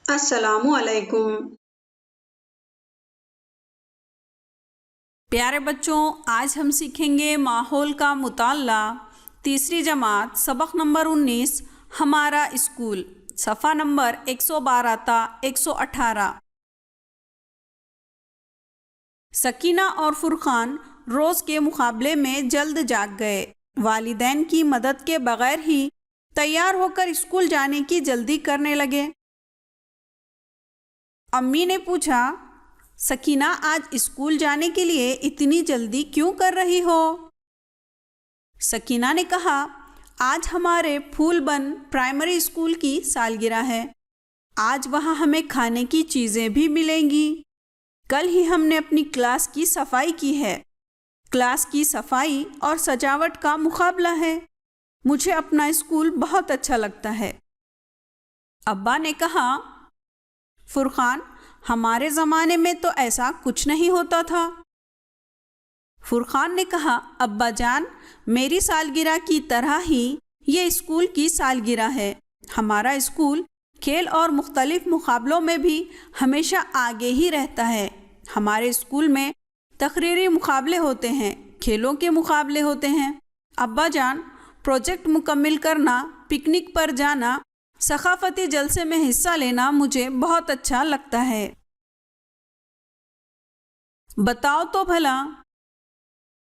السلام علیکم۔ پیارے بچوں، آج ہم سیکھیں گے ماحول کا مطالعہ، تیسری جماعت، سبق نمبر 19، ہمارا اسکول، صفحہ نمبر 112 تا 118۔ سکینہ اور فرقان روز کے مقابلے میں جلد جاگ گئے۔ والدین کی مدد کے بغیر ہی تیار ہو کر اسکول جانے کی جلدی کرنے لگے۔ امی نے پوچھا، سکینہ آج اسکول جانے کے لیے اتنی جلدی کیوں کر رہی ہو؟ سکینہ نے کہا، آج ہمارے پھول بن پرائمری اسکول کی سالگرہ ہے۔ آج وہاں ہمیں کھانے کی چیزیں بھی ملیں گی۔ کل ہی ہم نے اپنی کلاس کی صفائی کی ہے۔ کلاس کی صفائی اور سجاوٹ کا مقابلہ ہے۔ مجھے اپنا اسکول بہت اچھا لگتا ہے۔ ابا نے کہا، فرقان، ہمارے زمانے میں تو ایسا کچھ نہیں ہوتا تھا۔ فرقان نے کہا، ابا جان، میری سالگرہ کی طرح ہی یہ اسکول کی سالگرہ ہے۔ ہمارا اسکول کھیل اور مختلف مقابلوں میں بھی ہمیشہ آگے ہی رہتا ہے۔ ہمارے اسکول میں تقریری مقابلے ہوتے ہیں، کھیلوں کے مقابلے ہوتے ہیں۔ ابا جان، پروجیکٹ مکمل کرنا، پکنک پر جانا، ثقافتی جلسے میں حصہ لینا مجھے بہت اچھا لگتا ہے۔ بتاؤ تو بھلا،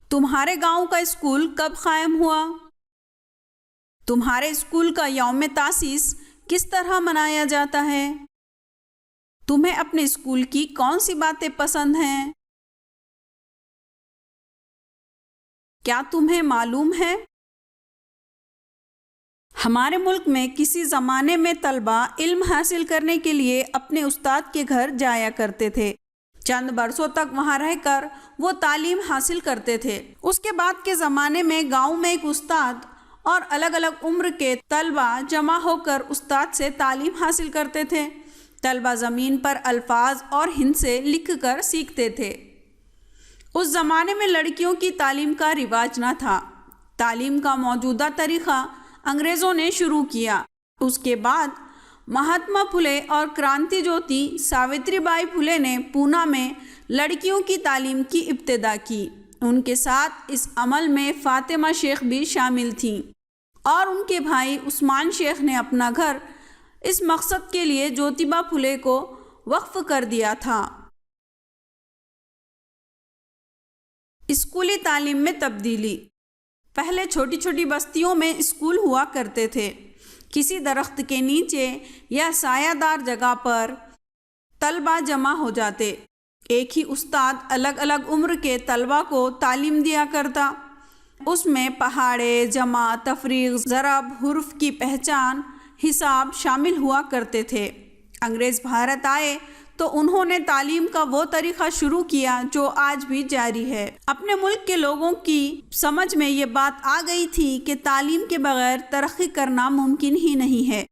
تمہارے گاؤں کا اسکول کب قائم ہوا؟ تمہارے اسکول کا یوم تاسیس کس طرح منایا جاتا ہے؟ تمہیں اپنے اسکول کی کون سی باتیں پسند ہیں؟ کیا تمہیں معلوم ہے، ہمارے ملک میں کسی زمانے میں طلبہ علم حاصل کرنے کے لیے اپنے استاد کے گھر جایا کرتے تھے۔ چند برسوں تک وہاں رہ کر وہ تعلیم حاصل کرتے تھے۔ اس کے بعد کے زمانے میں گاؤں میں ایک استاد اور الگ الگ عمر کے طلبہ جمع ہو کر استاد سے تعلیم حاصل کرتے تھے۔ طلبہ زمین پر الفاظ اور ہند سے لکھ کر سیکھتے تھے۔ اس زمانے میں لڑکیوں کی تعلیم کا رواج نہ تھا۔ تعلیم کا موجودہ طریقہ انگریزوں نے شروع کیا۔ اس کے بعد مہاتما پھولے اور کرانتی جیوتی ساوتری بائی پھولے نے پونا میں لڑکیوں کی تعلیم کی ابتدا کی۔ ان کے ساتھ اس عمل میں فاطمہ شیخ بھی شامل تھیں اور ان کے بھائی عثمان شیخ نے اپنا گھر اس مقصد کے لیے جیوتیبا پھولے کو وقف کر دیا تھا۔ اسکولی تعلیم میں تبدیلی۔ پہلے چھوٹی چھوٹی بستیوں میں اسکول ہوا کرتے تھے۔ کسی درخت کے نیچے یا سایہ دار جگہ پر طلبہ جمع ہو جاتے۔ ایک ہی استاد الگ الگ عمر کے طلبہ کو تعلیم دیا کرتا۔ اس میں پہاڑے، جمع، تفریق، ضرب، حروف کی پہچان، حساب شامل ہوا کرتے تھے۔ انگریز بھارت آئے تو انہوں نے تعلیم کا وہ طریقہ شروع کیا جو آج بھی جاری ہے۔ اپنے ملک کے لوگوں کی سمجھ میں یہ بات آ گئی تھی کہ تعلیم کے بغیر ترقی کرنا ممکن ہی نہیں ہے۔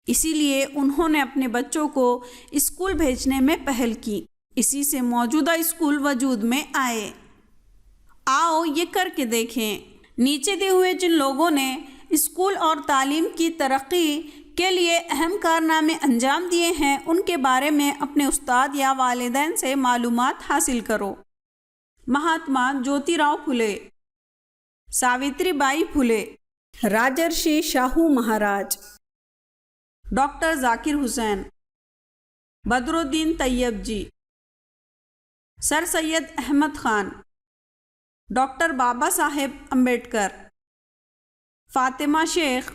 اسی لیے انہوں نے اپنے بچوں کو اسکول بھیجنے میں پہل کی۔ اسی سے موجودہ اسکول وجود میں آئے۔ آؤ یہ کر کے دیکھیں۔ نیچے دیے ہوئے جن لوگوں نے اسکول اور تعلیم کی ترقی کے لیے اہم کارنامے انجام دیے ہیں، ان کے بارے میں اپنے استاد یا والدین سے معلومات حاصل کرو۔ Mahatma Jyoti Rao Phule, Savitri Bai Phule, Rajarshi Shahu Maharaj, doctor Zakir Hussain, Badruddin Tayyab ji, sir Syed Ahmad Khan, doctor Baba Saheb Ambedkar, Fatima شیخ،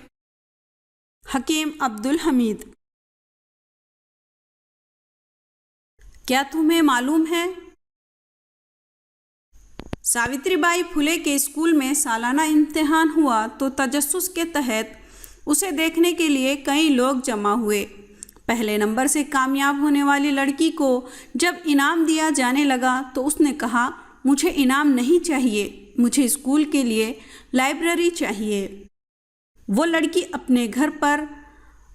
حکیم عبدالحمید۔ کیا تمہیں معلوم ہے، ساوتری بائی پھولے کے اسکول میں سالانہ امتحان ہوا تو تجسس کے تحت اسے دیکھنے کے لیے کئی لوگ جمع ہوئے۔ پہلے نمبر سے کامیاب ہونے والی لڑکی کو جب انعام دیا جانے لگا تو اس نے کہا، مجھے انعام نہیں چاہیے، مجھے اسکول کے لیے لائبریری چاہیے۔ وہ لڑکی اپنے گھر پر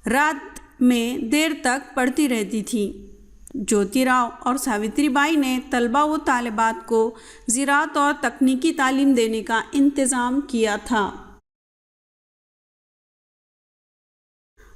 رات میں دیر تک پڑھتی رہتی تھی۔ جیوتی راؤ اور ساوتری بائی نے طلبہ و طالبات کو زراعت اور تکنیکی تعلیم دینے کا انتظام کیا تھا۔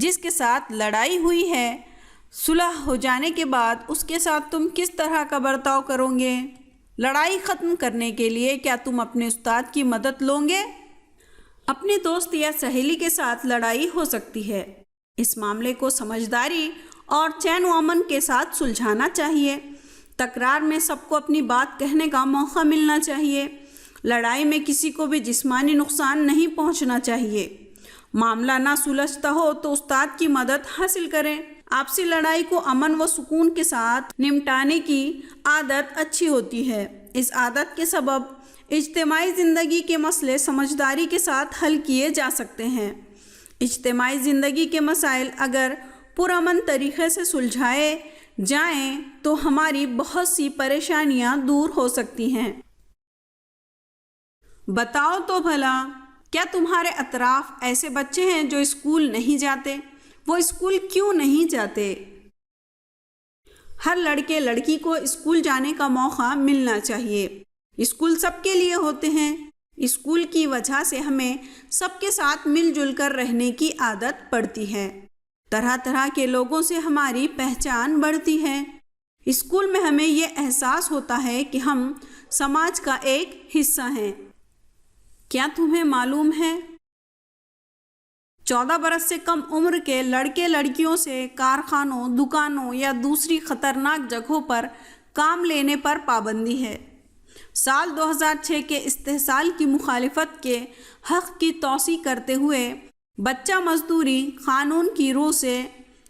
جس کے ساتھ لڑائی ہوئی ہے، صلح ہو جانے کے بعد اس کے ساتھ تم کس طرح کا برتاؤ کرو گے؟ لڑائی ختم کرنے کے لیے کیا تم اپنے استاد کی مدد لو گے؟ اپنے دوست یا سہیلی کے ساتھ لڑائی ہو سکتی ہے۔ اس معاملے کو سمجھداری اور چین و امن کے ساتھ سلجھانا چاہیے۔ تکرار میں سب کو اپنی بات کہنے کا موقع ملنا چاہیے۔ لڑائی میں کسی کو بھی جسمانی نقصان نہیں پہنچنا چاہیے۔ معاملہ نہ سلجھتا ہو تو استاد کی مدد حاصل کریں۔ آپسی لڑائی کو امن و سکون کے ساتھ نمٹانے کی عادت اچھی ہوتی ہے۔ اس عادت کے سبب اجتماعی زندگی کے مسئلے سمجھداری کے ساتھ حل کیے جا سکتے ہیں۔ اجتماعی زندگی کے مسائل اگر پرامن طریقے سے سلجھائے جائیں تو ہماری بہت سی پریشانیاں دور ہو سکتی ہیں۔ بتاؤ تو بھلا، کیا تمہارے اطراف ایسے بچے ہیں جو اسکول نہیں جاتے؟ وہ اسکول کیوں نہیں جاتے؟ ہر لڑکے لڑکی کو اسکول جانے کا موقع ملنا چاہیے۔ اسکول سب کے لیے ہوتے ہیں۔ اسکول کی وجہ سے ہمیں سب کے ساتھ مل جل کر رہنے کی عادت پڑتی ہے۔ طرح طرح کے لوگوں سے ہماری پہچان بڑھتی ہے۔ اسکول میں ہمیں یہ احساس ہوتا ہے کہ ہم سماج کا ایک حصہ ہیں۔ کیا تمہیں معلوم ہے 14 برس سے کم عمر کے لڑکے لڑکیوں سے کارخانوں، دکانوں یا دوسری خطرناک جگہوں پر کام لینے پر پابندی ہے۔ سال 2006 کے استحصال کی مخالفت کے حق کی توسیع کرتے ہوئے بچہ مزدوری قانون کی روح سے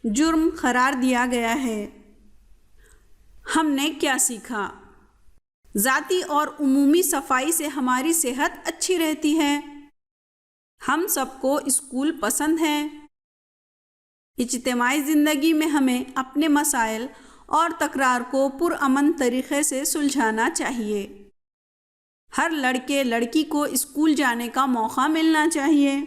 جرم قرار دیا گیا ہے۔ ہم نے کیا سیکھا؟ ذاتی اور عمومی صفائی سے ہماری صحت اچھی رہتی ہے۔ ہم سب کو اسکول پسند ہے۔ اجتماعی زندگی میں ہمیں اپنے مسائل اور تکرار کو پرامن طریقے سے سلجھانا چاہیے۔ ہر لڑکے لڑکی کو اسکول جانے کا موقع ملنا چاہیے۔